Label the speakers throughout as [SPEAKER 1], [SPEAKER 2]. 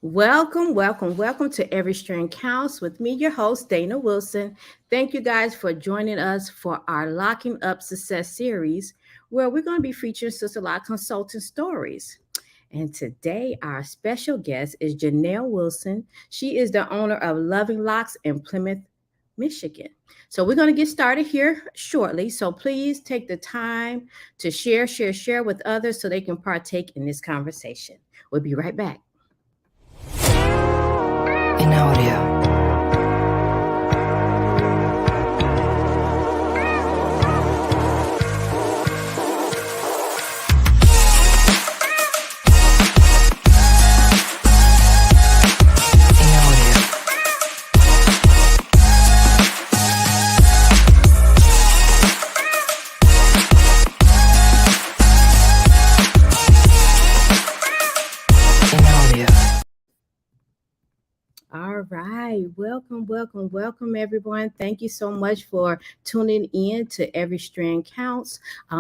[SPEAKER 1] Welcome to Every Strand Counts with me, your host, Dana Wilson. Thank you guys for joining us for our Locking Up Success series, where we're going to be featuring Sister Lock consultant stories. And today, our special guest is Janelle Wilson. She is the owner of Loving Locks in Plymouth, Michigan. So we're going to get started here shortly. So please take the time to share with others so they can partake in this conversation. We'll be right back.
[SPEAKER 2] In audio.
[SPEAKER 1] All right. Welcome, everyone. Thank you so much for tuning in to Every Strand Counts,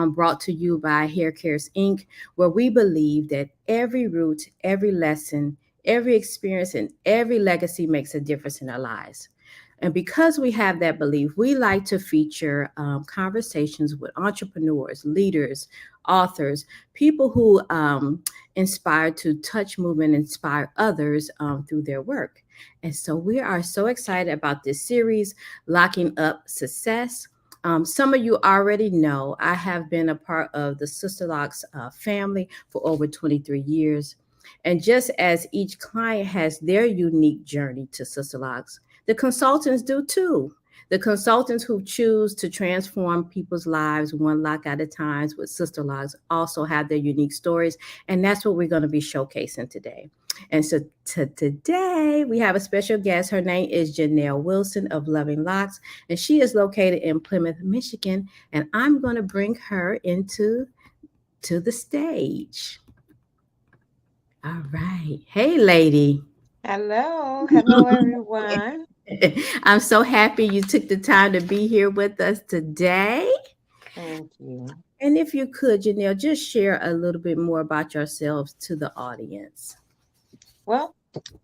[SPEAKER 1] brought to you by Hair Cares Inc., where we believe that every root, every lesson, every experience, and every legacy makes a difference in our lives. And because we have that belief, we like to feature conversations with entrepreneurs, leaders, authors, people who inspire to touch, move, and inspire others through their work. And so we are so excited about this series, Locking Up Success. Some of you already know I have been a part of the Sisterlocks family for over 23 years. And just as each client has their unique journey to Sisterlocks, the consultants do too. The consultants who choose to transform people's lives one lock at a time with Sisterlocks also have their unique stories. And that's what we're going to be showcasing today. And so today we have a special guest. Her name is Janelle Wilson of Loving Locks, and she is located in Plymouth, Michigan. And I'm going to bring her into to the stage. All right. Hey, lady.
[SPEAKER 3] Hello, everyone.
[SPEAKER 1] I'm so happy you took the time to be here with us today.
[SPEAKER 3] Thank you.
[SPEAKER 1] And if you could, Janelle, just share a little bit more about yourselves to the audience.
[SPEAKER 3] Well,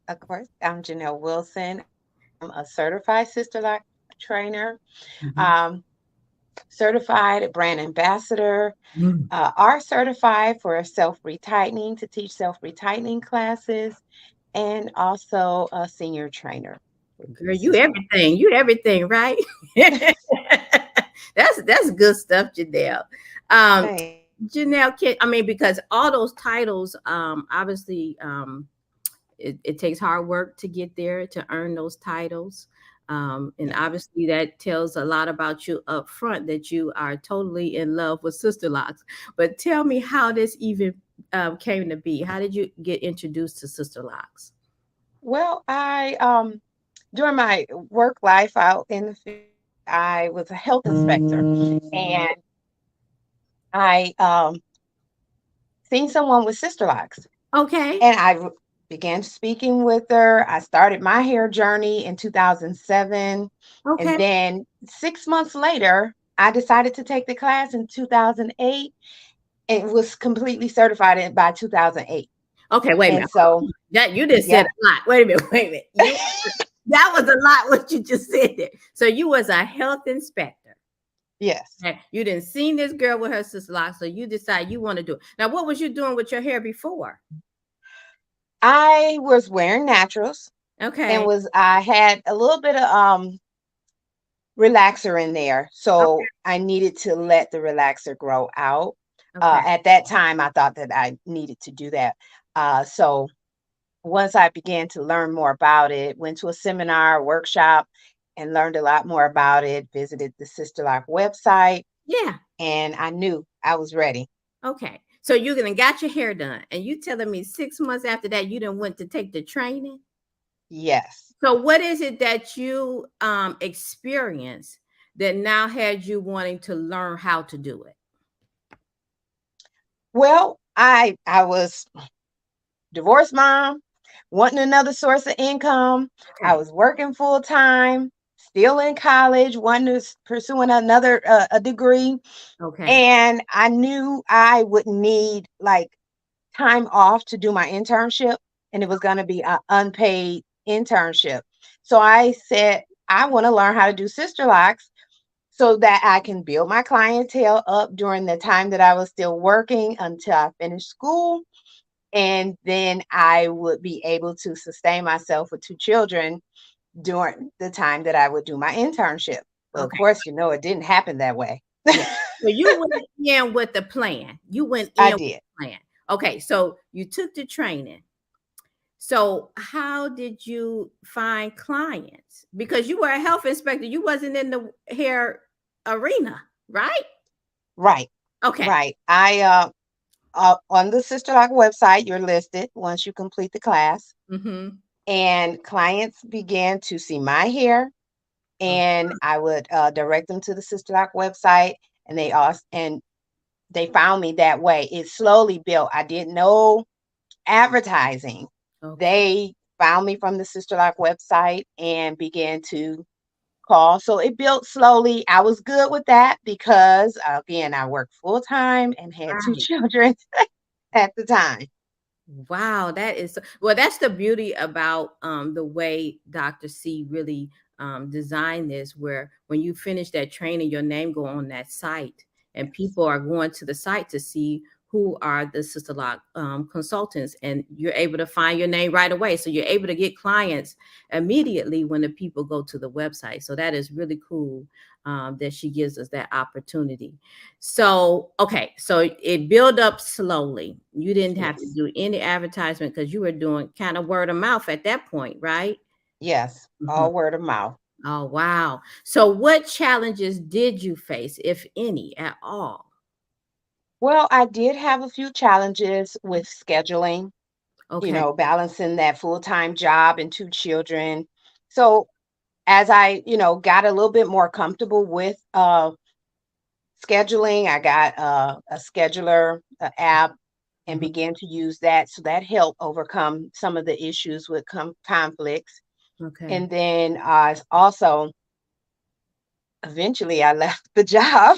[SPEAKER 3] of course, I'm Janelle Wilson. I'm a certified Sisterlock trainer,
[SPEAKER 1] Mhm.
[SPEAKER 3] um, certified brand ambassador,
[SPEAKER 1] Mm.
[SPEAKER 3] are certified for self-retightening to teach self-retightening classes, and also a senior trainer with
[SPEAKER 1] Girl, you
[SPEAKER 3] Sister.
[SPEAKER 1] everything. You everything, right? That's good stuff, Janelle. Um,
[SPEAKER 3] Thank
[SPEAKER 1] Janelle, because all those titles, obviously, it takes hard work to get there to earn those titles. And
[SPEAKER 3] yes.
[SPEAKER 1] obviously, that tells a lot about you up front that you are totally in love with Sister Locks. But tell me how this even came to be. How did you get introduced to Sister Locks?
[SPEAKER 3] Well, I during my work life out in the field, I was a health inspector, and I seen someone with sister locks,
[SPEAKER 1] Okay.
[SPEAKER 3] and began speaking with her. I started my hair journey in 2007, and
[SPEAKER 1] Okay.
[SPEAKER 3] then 6 months later, I decided to take the class in 2008, and was completely certified by 2008.
[SPEAKER 1] Okay. Wait a
[SPEAKER 3] And
[SPEAKER 1] minute.
[SPEAKER 3] so,
[SPEAKER 1] That you just said
[SPEAKER 3] yeah,
[SPEAKER 1] a lot. Wait a minute. Wait a minute. That was a lot what you just said there. So you was a health inspector.
[SPEAKER 3] yes.
[SPEAKER 1] Okay. You didn't see this girl with her sister lock, so you decide you want to do it. Now, what was you doing with your hair before?
[SPEAKER 3] I was wearing naturals, and
[SPEAKER 1] Okay.
[SPEAKER 3] I had a little bit of relaxer in there. So I needed to let the relaxer grow out.
[SPEAKER 1] Okay.
[SPEAKER 3] At that time, I thought that I needed to do that. So once I began to learn more about it, went to a seminar, workshop, and learned a lot more about it, visited the Sister Lock website,
[SPEAKER 1] Yeah.
[SPEAKER 3] and I knew I was ready.
[SPEAKER 1] Okay. So you gonna got your hair done, and you telling me 6 months after that you didn't went to take the training.
[SPEAKER 3] Yes.
[SPEAKER 1] So what is it that you experienced that now had you wanting to learn how to do it?
[SPEAKER 3] Well, I was divorced mom, wanting another source of income. I
[SPEAKER 1] Okay.
[SPEAKER 3] was working full time, still in college, wanting to pursuing another a degree,
[SPEAKER 1] Okay.
[SPEAKER 3] and I knew I would need like time off to do my internship. and it was going to be an unpaid internship. So I said, I want to learn how to do sister locks so that I can build my clientele up during the time that I was still working until I finished school. And then I would be able to sustain myself with two children during the time that I would do my internship. Well, of
[SPEAKER 1] Okay.
[SPEAKER 3] course, it didn't happen that way.
[SPEAKER 1] Yeah. So you went in with the plan. You went
[SPEAKER 3] I
[SPEAKER 1] in with
[SPEAKER 3] did.
[SPEAKER 1] the plan. Okay. So you took the training. So how did you find clients? Because you were a health inspector. You wasn't in the hair arena, right?
[SPEAKER 3] Right.
[SPEAKER 1] Okay.
[SPEAKER 3] Right. On the Sister Lock website, you're listed once you complete the class,
[SPEAKER 1] Mm-hmm.
[SPEAKER 3] and clients began to see my hair, and I would direct them to the Sister Lock website, and they found me that way. It slowly built. I did no advertising.
[SPEAKER 1] Okay.
[SPEAKER 3] They found me from the Sister Lock website and began to call. So it built slowly. I was good with that because, again, I worked full time and had two
[SPEAKER 1] Right.
[SPEAKER 3] children at the time.
[SPEAKER 1] Wow, that is well, that's the beauty about the way Dr. C really designed this, where when you finish that training, your name go on that site, and
[SPEAKER 3] Yes.
[SPEAKER 1] people are going to the site to see who are the Sister Lock consultants, and you're able to find your name right away. So you're able to get clients immediately when the people go to the website. So that is really cool that she gives us that opportunity. So, okay, so it built up slowly. You didn't have to
[SPEAKER 3] Yes.
[SPEAKER 1] do any advertisement because you were doing kind of word of mouth at that point, right?
[SPEAKER 3] Yes.
[SPEAKER 1] Mhm.
[SPEAKER 3] All word of mouth.
[SPEAKER 1] Oh, wow. So, what challenges did you face, if any, at all?
[SPEAKER 3] Well, I did have a few challenges with scheduling,
[SPEAKER 1] Okay.
[SPEAKER 3] balancing that full time job and two children. So, as I, got a little bit more comfortable with scheduling, I got a scheduler, app, and
[SPEAKER 1] Mhm.
[SPEAKER 3] began to use that. So that helped overcome some of the issues with conflicts.
[SPEAKER 1] Okay.
[SPEAKER 3] And then also, eventually, I left the job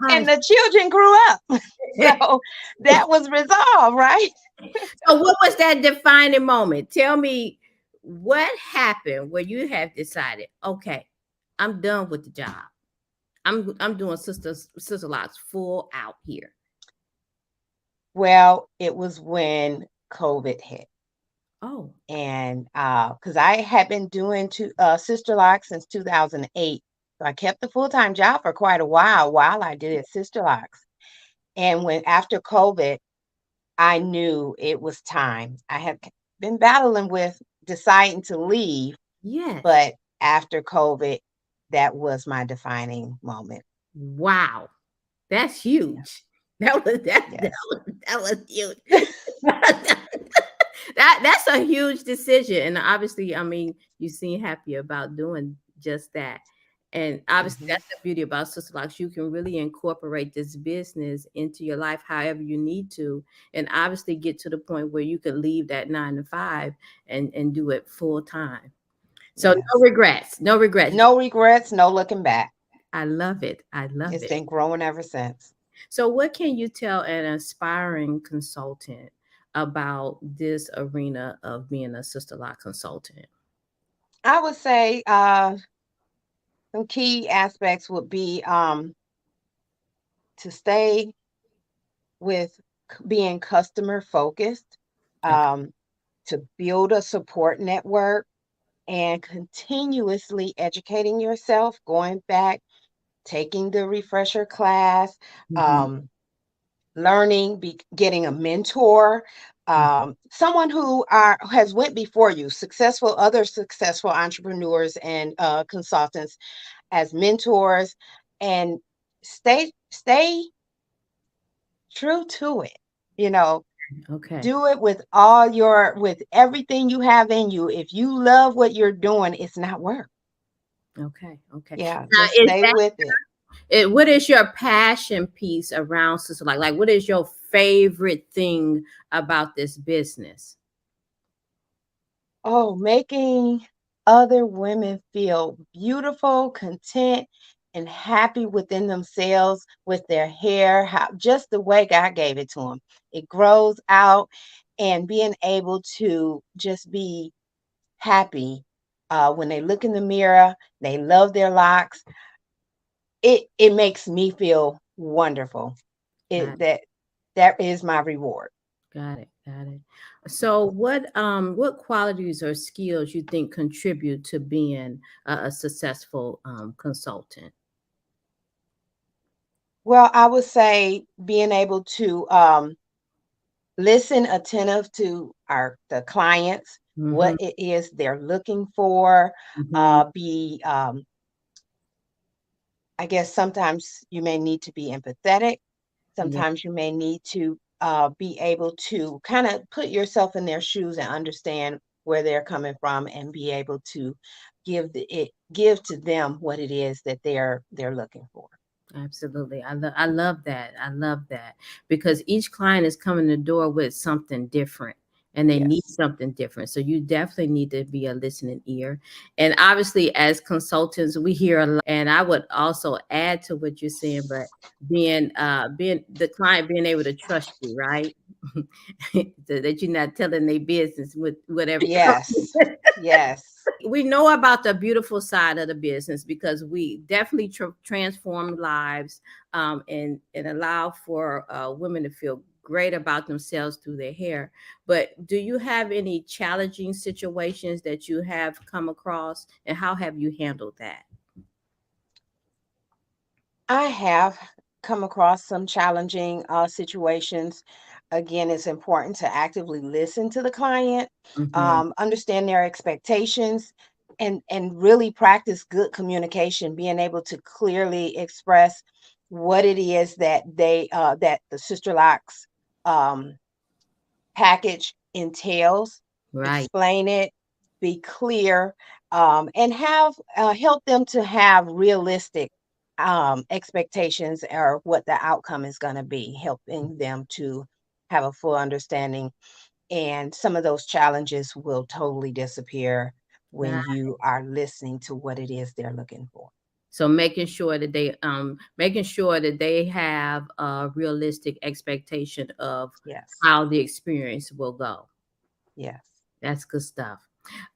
[SPEAKER 1] Hi.
[SPEAKER 3] and the children grew up. So that was resolved, right?
[SPEAKER 1] So, what was that defining moment? Tell me what happened where you have decided, okay, I'm done with the job. I'm doing sister locks full out here.
[SPEAKER 3] Well, it was when COVID hit.
[SPEAKER 1] Oh,
[SPEAKER 3] And because I had been doing Sister Lock since 2008. So I kept the full-time job for quite a while I did Sister Locks. And when after COVID, I knew it was time. I had been battling with deciding to leave,
[SPEAKER 1] yes.
[SPEAKER 3] but after COVID, that was my defining moment.
[SPEAKER 1] Wow. That's
[SPEAKER 3] Yeah.
[SPEAKER 1] huge.
[SPEAKER 3] Yes.
[SPEAKER 1] That was huge. That's a huge decision. And obviously, I mean, you seem happy about doing just that. And obviously,
[SPEAKER 3] Hmm.
[SPEAKER 1] that's the beauty about Sister Locks. You can really incorporate this business into your life however you need to, and obviously get to the point where you can leave that 9 to 5 and do it full time. So no
[SPEAKER 3] Yes.
[SPEAKER 1] regrets, no regrets.
[SPEAKER 3] No regrets, no looking back.
[SPEAKER 1] I love it. I love
[SPEAKER 3] It's
[SPEAKER 1] it.
[SPEAKER 3] been growing ever since.
[SPEAKER 1] So, what can you tell an aspiring consultant about this arena of being a Sister Lock consultant?
[SPEAKER 3] I would say some key aspects would be to stay with being customer focused,
[SPEAKER 1] Okay.
[SPEAKER 3] um, to build a support network, and continuously educating yourself, going back, taking the refresher class,
[SPEAKER 1] Mhm.
[SPEAKER 3] um, learning, getting a mentor, someone who has went before you, other successful entrepreneurs and consultants as mentors, and stay true to it. You know,
[SPEAKER 1] Okay.
[SPEAKER 3] do it with everything you have in you. If you love what you're doing, it's not work.
[SPEAKER 1] Okay. Okay.
[SPEAKER 3] Yeah,
[SPEAKER 1] Now,
[SPEAKER 3] just stay with it.
[SPEAKER 1] what is your passion piece around Sister Lock? Like, what is your favorite thing about this business?
[SPEAKER 3] Oh, making other women feel beautiful, content, and happy within themselves with their hair, just the way God gave it to them. It grows out, and being able to just be happy when they look in the mirror, they love their locks. It makes me feel wonderful.
[SPEAKER 1] Got
[SPEAKER 3] It that is my reward.
[SPEAKER 1] got it. Got it. So what qualities or skills you think contribute to being a successful consultant?
[SPEAKER 3] Well, I would say being able to listen attentive to the clients,
[SPEAKER 1] Mm-hmm.
[SPEAKER 3] what it is they're looking for.
[SPEAKER 1] Mm-hmm.
[SPEAKER 3] Be I guess sometimes you may need to be empathetic.
[SPEAKER 1] Yeah,
[SPEAKER 3] Sometimes you may need to be able to kind of put yourself in their shoes and understand where they're coming from, and be able to give to them what it is that they're looking for.
[SPEAKER 1] absolutely. I love that. I love that because each client is coming to the door with something different and they need
[SPEAKER 3] Yes.
[SPEAKER 1] something different. So you definitely need to be a listening ear. And obviously as consultants, we hear a lot, and I would also add to what you're saying, but being the client being able to trust you, right? So that you're not telling their business with whatever comes.
[SPEAKER 3] Yes. Yes.
[SPEAKER 1] We know about the beautiful side of the business because we definitely transform lives, and allow for women to feel great about themselves through their hair. But do you have any challenging situations that you have come across, and how have you handled that?
[SPEAKER 3] I have come across some challenging situations. Again, it's important to actively listen to the client,
[SPEAKER 1] Hmm.
[SPEAKER 3] understand their expectations, and really practice good communication. Being able to clearly express what it is that that the Sister Locks um, package entails,
[SPEAKER 1] Right.
[SPEAKER 3] explain it, be clear, and have help them to have realistic expectations or what the outcome is going to be, helping them to have a full understanding. And some of those challenges will totally disappear when
[SPEAKER 1] Got-
[SPEAKER 3] you are listening to what it is they're looking for.
[SPEAKER 1] So making sure that they have a realistic expectation of
[SPEAKER 3] Yes,
[SPEAKER 1] how the experience will go.
[SPEAKER 3] yes.
[SPEAKER 1] That's good stuff.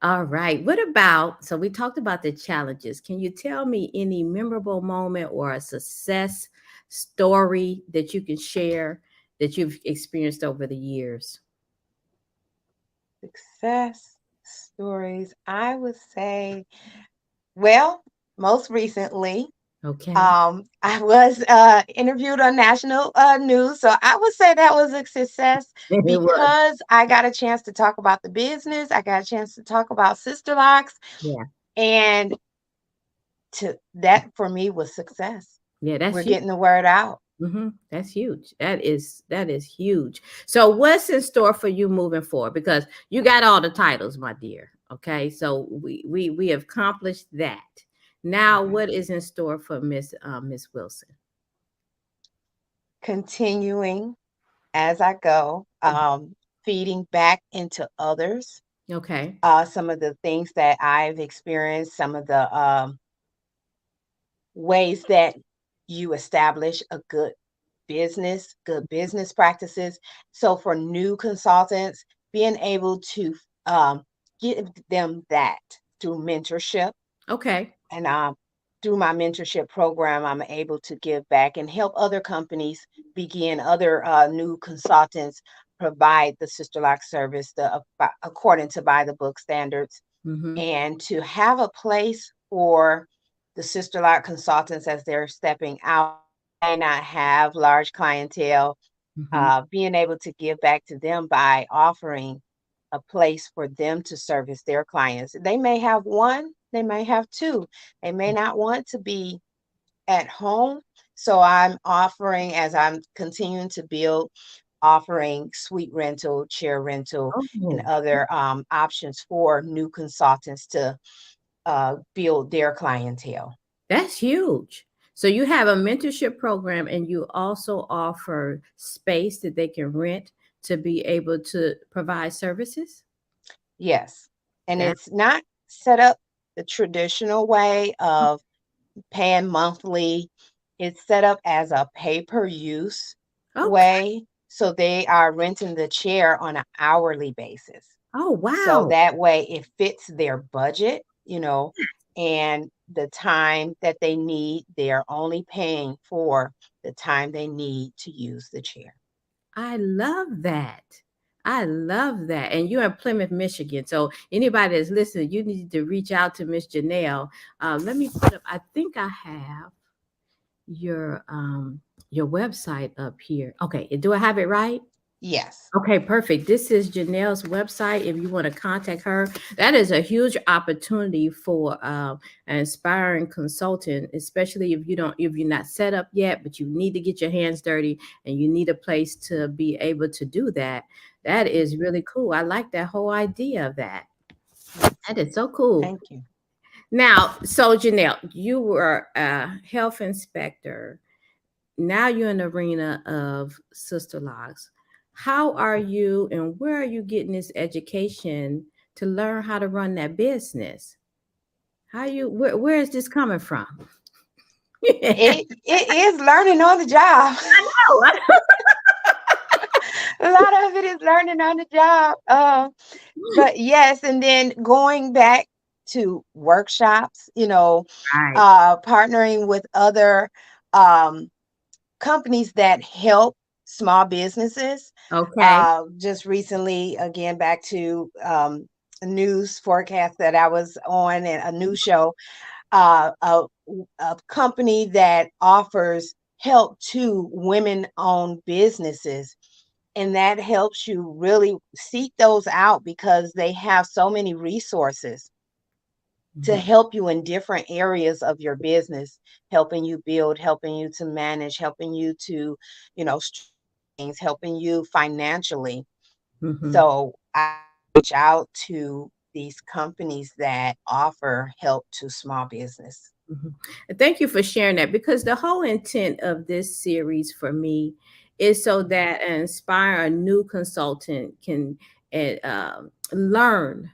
[SPEAKER 1] All right. What about, so we talked about the challenges. Can you tell me any memorable moment or a success story that you can share that you've experienced over the years?
[SPEAKER 3] Success stories, I would say, well, most recently,
[SPEAKER 1] Okay.
[SPEAKER 3] I was interviewed on national news, so I would say that was a success
[SPEAKER 1] It was.
[SPEAKER 3] because I got a chance to talk about the business. I got a chance to talk about Sister Locks,
[SPEAKER 1] Yeah.
[SPEAKER 3] and to that for me was success.
[SPEAKER 1] Yeah, that's
[SPEAKER 3] We're
[SPEAKER 1] huge.
[SPEAKER 3] getting the word out.
[SPEAKER 1] That's huge. That is huge. So what's in store for you moving forward? Because you got all the titles, my dear. Okay. So we have accomplished that. Now
[SPEAKER 3] Okay.
[SPEAKER 1] what is in store for Miss Wilson?
[SPEAKER 3] Continuing as I go, feeding back into others.
[SPEAKER 1] Okay.
[SPEAKER 3] Some of the things that I've experienced, some of the ways that you establish a good business practices. So for new consultants, being able to give them that through mentorship,
[SPEAKER 1] Okay.
[SPEAKER 3] and through my mentorship program, I'm able to give back and help other companies begin, other new consultants provide the Sister Lock service according to by the book standards,
[SPEAKER 1] Mm-hmm.
[SPEAKER 3] and to have a place for the Sister Lot consultants as they're stepping out, may not have large clientele,
[SPEAKER 1] Mm-hmm.
[SPEAKER 3] being able to give back to them by offering a place for them to service their clients. They may have one, they may have two, they may not want to be at home. So I'm offering, as I'm continuing to build, offering suite rental, chair rental, and
[SPEAKER 1] Oh,
[SPEAKER 3] other options for new consultants to build their clientele.
[SPEAKER 1] that's huge. So you have a mentorship program and you also offer space that they can rent to be able to provide services?
[SPEAKER 3] Yes. And
[SPEAKER 1] That
[SPEAKER 3] it's not set up the traditional way of paying monthly. It's set up as a pay per use
[SPEAKER 1] okay.
[SPEAKER 3] way. So they are renting the chair on an hourly basis.
[SPEAKER 1] Oh,
[SPEAKER 3] So
[SPEAKER 1] wow.
[SPEAKER 3] that way it fits their budget, and the time that they need, they're only paying for the time they need to use the chair.
[SPEAKER 1] I love that. I love that. And you're in Plymouth, Michigan. So anybody that's listening, you need to reach out to Miss Janelle. Let me put up, I think I have your website up here. Okay, do I have it right?
[SPEAKER 3] Yes.
[SPEAKER 1] Okay, perfect. This is Janelle's website. If you want to contact her, that is a huge opportunity for an aspiring consultant, especially if you're not set up yet, but you need to get your hands dirty and you need a place to be able to do that. That is
[SPEAKER 3] Mhm.
[SPEAKER 1] really cool. I like that whole idea of that.
[SPEAKER 3] Yes.
[SPEAKER 1] That is so cool.
[SPEAKER 3] Thank you.
[SPEAKER 1] Now, so Janelle, you were a health inspector. Now you're in the arena of Sisterlocks. How are you and where are you getting this education to learn how to run that business? Where is this coming from? I
[SPEAKER 3] It is learning on the job.
[SPEAKER 1] know.
[SPEAKER 3] A lot of it is learning on the job. But yes, and then going back to workshops,
[SPEAKER 1] Right.
[SPEAKER 3] partnering with other um, companies that help small businesses.
[SPEAKER 1] Okay.
[SPEAKER 3] Just recently, again, back to a news forecast that I was on and a news show, uh, a, a company that offers help to women owned businesses. And that helps you really seek those out because they have so many resources to
[SPEAKER 1] Mhm,
[SPEAKER 3] help you in different areas of your business, helping you build, helping you to manage, helping you to, things, helping you financially.
[SPEAKER 1] mhm,
[SPEAKER 3] So I reach out to these companies that offer help to small business.
[SPEAKER 1] mhm. And thank you for sharing that because the whole intent of this series for me is so that an inspire a new consultant can learn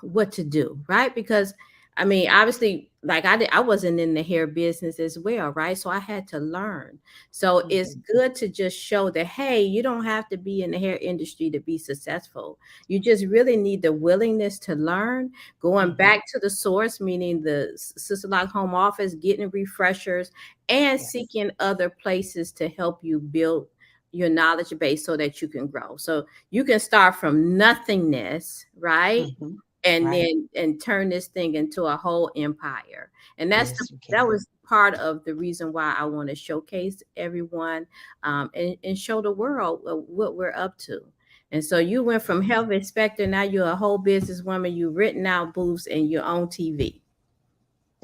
[SPEAKER 1] what to do, right? Because I mean, obviously, like I wasn't in the hair business as well, right? So I had to learn. So it's
[SPEAKER 3] Mhm,
[SPEAKER 1] good to just show that, hey, you don't have to be in the hair industry to be successful. You just really need the willingness to learn, going
[SPEAKER 3] mhm.
[SPEAKER 1] back to the source, meaning the Sister Lock home office, getting refreshers, and
[SPEAKER 3] Yes.
[SPEAKER 1] seeking other places to help you build your knowledge base so that you can grow. So you can start from nothingness, right?
[SPEAKER 3] Mhm.
[SPEAKER 1] And
[SPEAKER 3] Right.
[SPEAKER 1] then and turn this thing into a whole empire. And
[SPEAKER 3] Yes, you
[SPEAKER 1] that
[SPEAKER 3] can.
[SPEAKER 1] was part of the reason why I want to showcase everyone and show the world what we're up to. And so you went from
[SPEAKER 3] Yes.
[SPEAKER 1] health inspector, now you're a whole businesswoman. You've written out booths and you're on TV.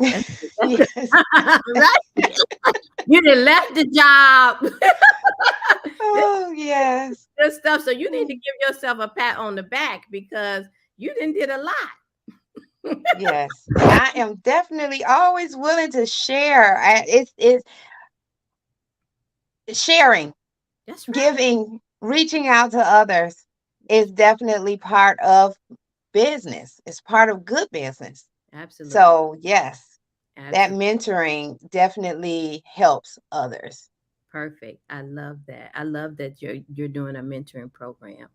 [SPEAKER 1] That's good.
[SPEAKER 3] Yes.
[SPEAKER 1] Right? You done left the job. This
[SPEAKER 3] Oh,
[SPEAKER 1] is
[SPEAKER 3] yes.
[SPEAKER 1] good stuff. So you need to
[SPEAKER 3] Mm.
[SPEAKER 1] give yourself a pat on the back because you didn't did a lot.
[SPEAKER 3] Yes. And I am definitely always willing to share. It's sharing,
[SPEAKER 1] That's right.
[SPEAKER 3] giving, reaching out to others is definitely part of business. It's part of good business.
[SPEAKER 1] Absolutely.
[SPEAKER 3] So, yes, that
[SPEAKER 1] Absolutely.
[SPEAKER 3] mentoring definitely helps others.
[SPEAKER 1] Perfect. I love that. I love that you're doing a mentoring program.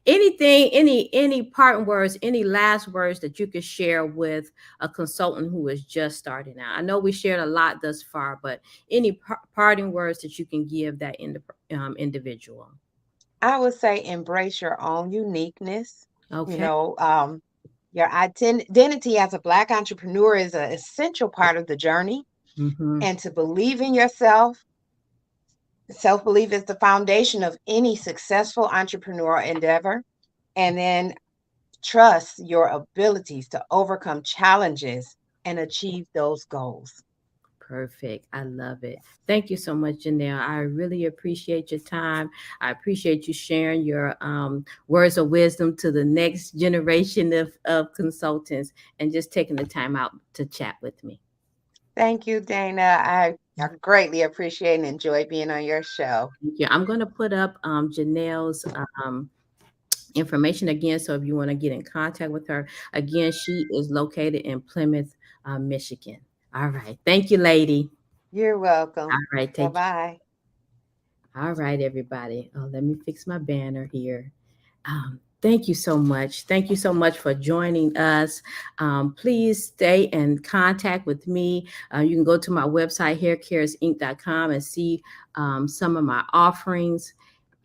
[SPEAKER 1] Anything, any parting words, any last words that you could share with a consultant who is just starting out? I know we shared a lot thus far, but any parting words that you can give that individual?
[SPEAKER 3] I would say embrace your own uniqueness. You
[SPEAKER 1] Okay.
[SPEAKER 3] know, your identity as a Black entrepreneur is an essential part of the journey.
[SPEAKER 1] Mm-hmm.
[SPEAKER 3] And to believe in yourself, self belief is the foundation of any successful entrepreneurial endeavor. And then trust your abilities to overcome challenges and achieve those goals.
[SPEAKER 1] Perfect. I love it. Thank you so much, Janelle. I really appreciate your time. I appreciate you sharing your words of wisdom to the next generation of consultants and just taking the time out to chat with me.
[SPEAKER 3] Thank you, Dana. I greatly appreciate and enjoy being on your show.
[SPEAKER 1] Thank you. I'm going to put up Janelle's information again. So if you want to get in contact with her, again, she is located in Plymouth, Michigan. All right. Thank you, lady.
[SPEAKER 3] You're
[SPEAKER 1] All
[SPEAKER 3] welcome.
[SPEAKER 1] right.
[SPEAKER 3] Bye
[SPEAKER 1] Take care.
[SPEAKER 3] bye.
[SPEAKER 1] All right, everybody. Oh, let me fix my banner here. Thank you so much. Thank you so much for joining us. Please stay in contact with me. You can go to my website, haircaresinc.com, and see some of my offerings.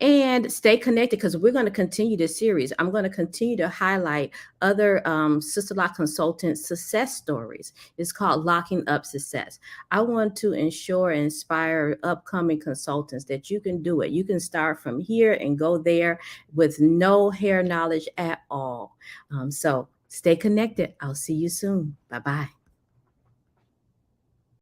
[SPEAKER 1] And stay connected because we're going to continue this series. I'm going to continue to highlight other Sister Lock consultant success stories. It's called Locking Up Success. I want to ensure and inspire upcoming consultants that you can do it. You can start from here and go there with no hair knowledge at all. So stay connected. I'll see you soon. Bye bye.